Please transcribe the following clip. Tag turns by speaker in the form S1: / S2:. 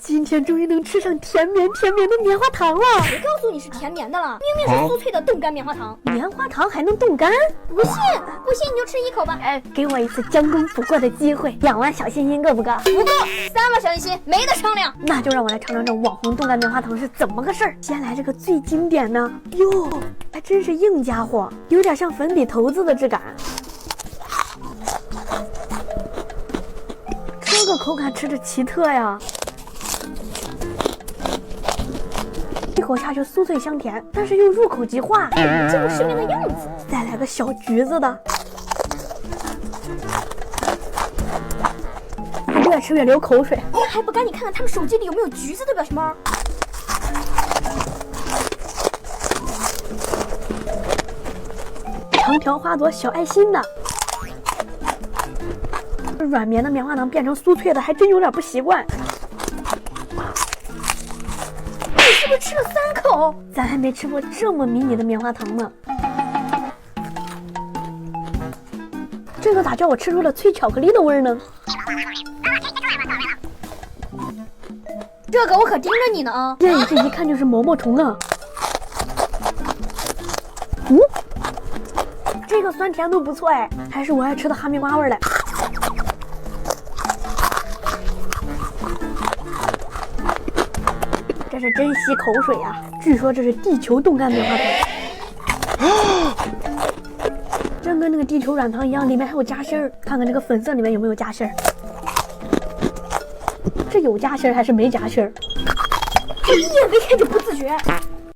S1: 今天终于能吃上甜绵的棉花糖了。
S2: 谁告诉你是甜绵的了？明明是酥脆的冻干棉花糖。
S1: 棉花糖还能冻干？
S2: 不信你就吃一口吧。
S1: 给我一次将功补过的机会，2万小心心够不够？
S2: 不够，3万小心心，没得商量。
S1: 那就让我来尝尝这网红冻干棉花糖是怎么个事儿。先来这个最经典的，哟，还真是硬家伙，有点像粉笔头子的质感。这个口感吃着奇特呀，一口下去酥脆香甜，但是又入口即化，
S2: 就是生命的样子。
S1: 再来个小橘子的，越吃越流口水。
S2: 还不赶紧看看他们手机里有没有橘子的表情包？
S1: 长条花朵小爱心的。软绵的棉花糖变成酥脆的，还真有点不习惯。
S2: 你是不是吃了3口？
S1: 咱还没吃过这么迷你的棉花糖呢。这个咋叫我吃出了脆巧克力的味儿呢？
S2: 这个我可盯着你呢啊！
S1: 这一看就是毛毛虫啊！这个酸甜度不错哎，还是我爱吃的哈密瓜味儿的。这是真吸口水呀！据说这是地球冻干棉花糖，真跟那个地球软糖一样，里面还有夹心儿。看看这个粉色里面有没有夹心儿？这有夹心儿还是没夹心儿？
S2: 一眼没看就不自觉。